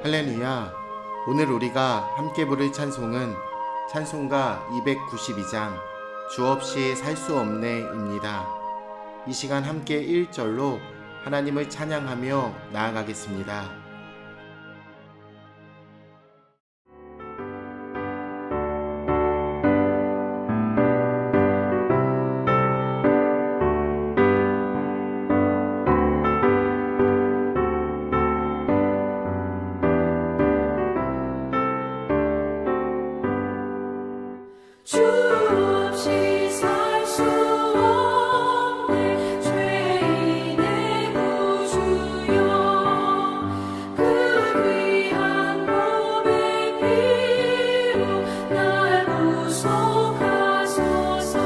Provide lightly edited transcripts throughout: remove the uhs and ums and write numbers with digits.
할렐루야. 오늘 우리가 함께 부를 찬송은 찬송가 292장 주 없이 살 수 없네입니다. 이 시간 함께 1절로 하나님을 찬양하며 나아가겠습니다. 주 없이 살 수 없네 죄인의 구주여 그 귀한 몸의 피로 날 구속하소서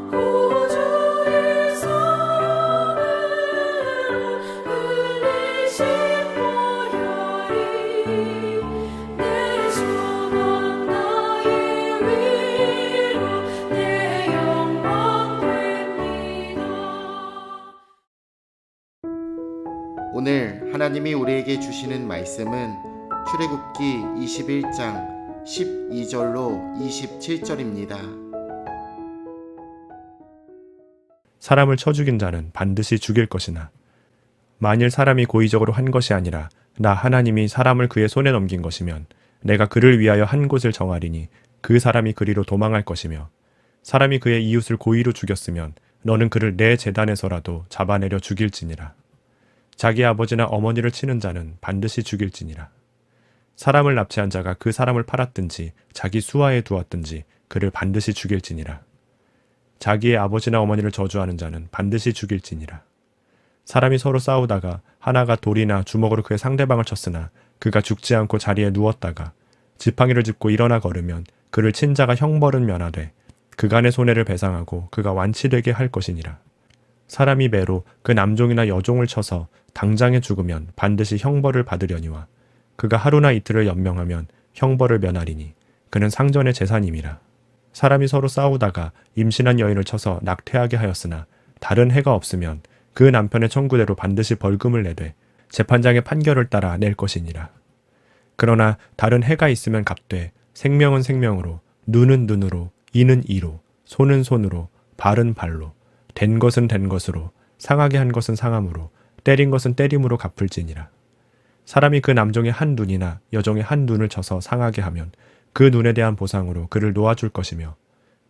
구주의 손으로 흘리신 보혈이 내 소망 나의 위로 내 영광 됩니다. 오늘 하나님이 우리에게 주시는 말씀은 출애굽기 21장 12절로 27절입니다. 사람을 쳐 죽인 자는 반드시 죽일 것이나 만일 사람이 고의적으로 한 것이 아니라 나 하나님이 사람을 그의 손에 넘긴 것이면 내가 그를 위하여 한 곳을 정하리니 그 사람이 그리로 도망할 것이며 사람이 그의 이웃을 고의로 죽였으면 너는 그를 내 제단에서라도 잡아내려 죽일지니라. 자기 아버지나 어머니를 치는 자는 반드시 죽일지니라. 사람을 납치한 자가 그 사람을 팔았든지 자기 수하에 두었든지 그를 반드시 죽일지니라. 자기의 아버지나 어머니를 저주하는 자는 반드시 죽일지니라. 사람이 서로 싸우다가 하나가 돌이나 주먹으로 그의 상대방을 쳤으나 그가 죽지 않고 자리에 누웠다가 지팡이를 짚고 일어나 걸으면 그를 친 자가 형벌은 면하되 그간의 손해를 배상하고 그가 완치되게 할 것이니라. 사람이 매로 그 남종이나 여종을 쳐서 당장에 죽으면 반드시 형벌을 받으려니와 그가 하루나 이틀을 연명하면 형벌을 면하리니 그는 상전의 재산임이라. 사람이 서로 싸우다가 임신한 여인을 쳐서 낙태하게 하였으나 다른 해가 없으면 그 남편의 청구대로 반드시 벌금을 내되 재판장의 판결을 따라 낼 것이니라. 그러나 다른 해가 있으면 갚되 생명은 생명으로, 눈은 눈으로, 이는 이로, 손은 손으로, 발은 발로, 된 것은 된 것으로, 상하게 한 것은 상함으로, 때린 것은 때림으로 갚을지니라. 사람이 그 남종의 한 눈이나 여종의 한 눈을 쳐서 상하게 하면 그 눈에 대한 보상으로 그를 놓아줄 것이며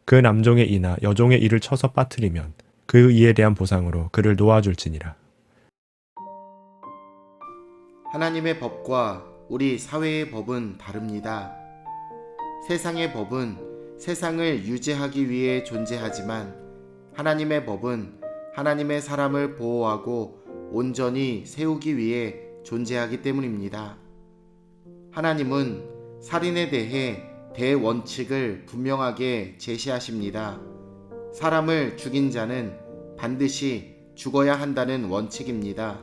그 남종의 이나 여종의 이를 쳐서 빠뜨리면 그 이에 대한 보상으로 그를 놓아줄지니라. 하나님의 법과 우리 사회의 법은 다릅니다. 세상의 법은 세상을 유지하기 위해 존재하지만 하나님의 법은 하나님의 사람을 보호하고 온전히 세우기 위해 존재하기 때문입니다. 하나님은 살인에 대해 대원칙을 분명하게 제시하십니다. 사람을 죽인 자는 반드시 죽어야 한다는 원칙입니다.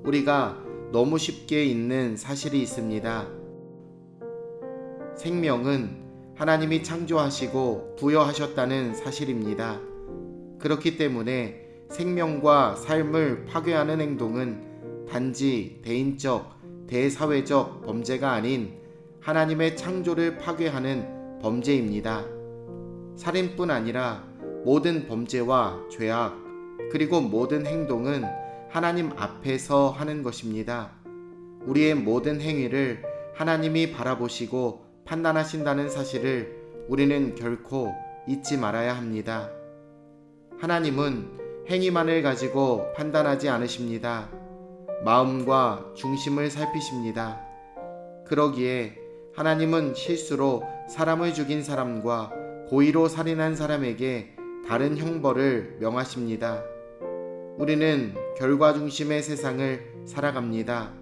우리가 너무 쉽게 잊는 사실이 있습니다. 생명은 하나님이 창조하시고 부여하셨다는 사실입니다. 그렇기 때문에 생명과 삶을 파괴하는 행동은 단지 대인적, 대사회적 범죄가 아닌 하나님의 창조를 파괴하는 범죄입니다. 살인뿐 아니라 모든 범죄와 죄악, 그리고 모든 행동은 하나님 앞에서 하는 것입니다. 우리의 모든 행위를 하나님이 바라보시고 판단하신다는 사실을 우리는 결코 잊지 말아야 합니다. 하나님은 행위만을 가지고 판단하지 않으십니다. 마음과 중심을 살피십니다. 그러기에 하나님은 실수로 사람을 죽인 사람과 고의로 살인한 사람에게 다른 형벌을 명하십니다. 우리는 결과 중심의 세상을 살아갑니다.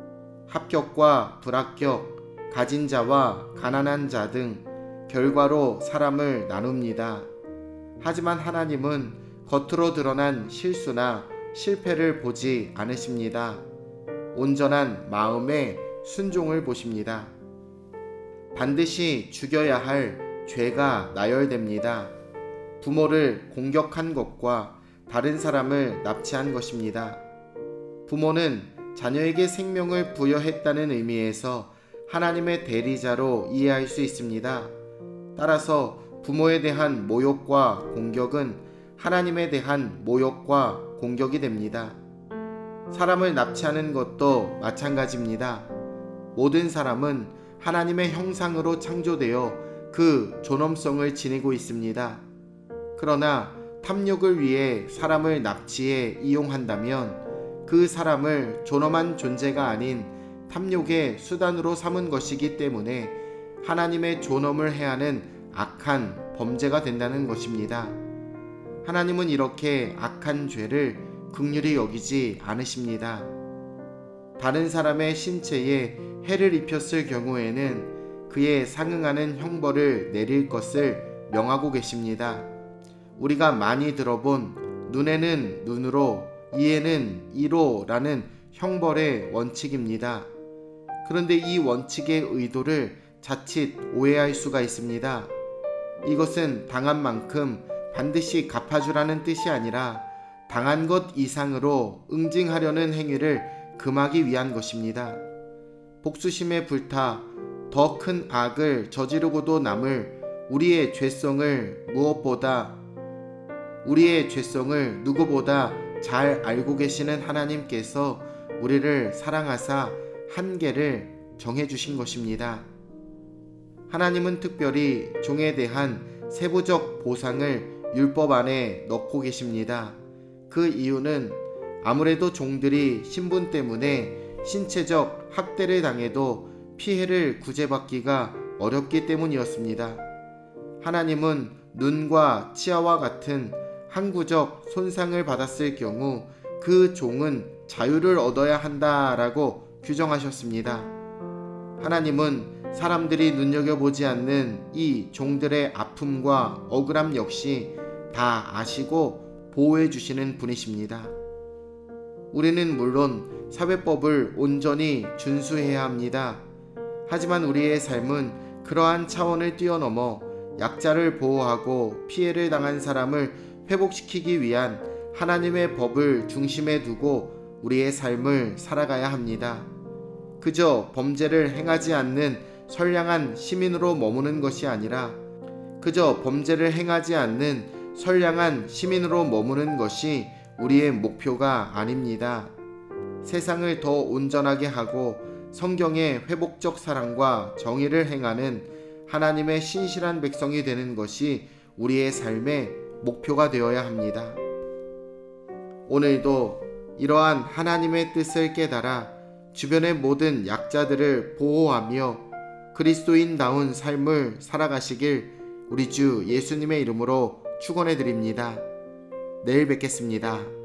합격과 불합격, 가진 자와 가난한 자 등 결과로 사람을 나눕니다. 하지만 하나님은 겉으로 드러난 실수나 실패를 보지 않으십니다. 온전한 마음의 순종을 보십니다. 반드시 죽여야 할 죄가 나열됩니다. 부모를 공격한 것과 다른 사람을 납치한 것입니다. 부모는 자녀에게 생명을 부여했다는 의미에서 하나님의 대리자로 이해할 수 있습니다. 따라서 부모에 대한 모욕과 공격은 하나님에 대한 모욕과 공격이 됩니다. 사람을 납치하는 것도 마찬가지입니다. 모든 사람은 하나님의 형상으로 창조되어 그 존엄성을 지니고 있습니다. 그러나 탐욕을 위해 사람을 납치해 이용한다면 그 사람을 존엄한 존재가 아닌 탐욕의 수단으로 삼은 것이기 때문에 하나님의 존엄을 해하는 악한 범죄가 된다는 것입니다. 하나님은 이렇게 악한 죄를 긍휼히 여기지 않으십니다. 다른 사람의 신체에 해를 입혔을 경우에는 그에 상응하는 형벌을 내릴 것을 명하고 계십니다. 우리가 많이 들어본 눈에는 눈으로, 이에는 이로라는 형벌의 원칙입니다. 그런데 이 원칙의 의도를 자칫 오해할 수가 있습니다. 이것은 당한 만큼 반드시 갚아주라는 뜻이 아니라 당한 것 이상으로 응징하려는 행위를 금하기 위한 것입니다. 복수심에 불타 더 큰 악을 저지르고도 남을 우리의 죄성을 누구보다 잘 알고 계시는 하나님께서 우리를 사랑하사 한계를 정해주신 것입니다. 하나님은 특별히 종에 대한 세부적 보상을 율법 안에 넣고 계십니다. 그 이유는 아무래도 종들이 신분 때문에 신체적 학대를 당해도 피해를 구제받기가 어렵기 때문이었습니다. 하나님은 눈과 치아와 같은 항구적 손상을 받았을 경우 그 종은 자유를 얻어야 한다라고 규정하셨습니다. 하나님은 사람들이 눈여겨보지 않는 이 종들의 아픔과 억울함 역시 다 아시고 보호해 주시는 분이십니다. 우리는 물론 사회법을 온전히 준수해야 합니다. 하지만 우리의 삶은 그러한 차원을 뛰어넘어 약자를 보호하고 피해를 당한 사람을 회복시키기 위한 하나님의 법을 중심에 두고 우리의 삶을 살아가야 합니다. 그저 범죄를 행하지 않는 선량한 시민으로 머무는 것이 아니라 것이 우리의 목표가 아닙니다. 세상을 더 온전하게 하고 성경의 회복적 사랑과 정의를 행하는 하나님의 신실한 백성이 되는 것이 우리의 삶의 목표가 되어야 합니다. 오늘도 이러한 하나님의 뜻을 깨달아 주변의 모든 약자들을 보호하며 그리스도인다운 삶을 살아가시길 우리 주 예수님의 이름으로 축원해 드립니다. 내일 뵙겠습니다.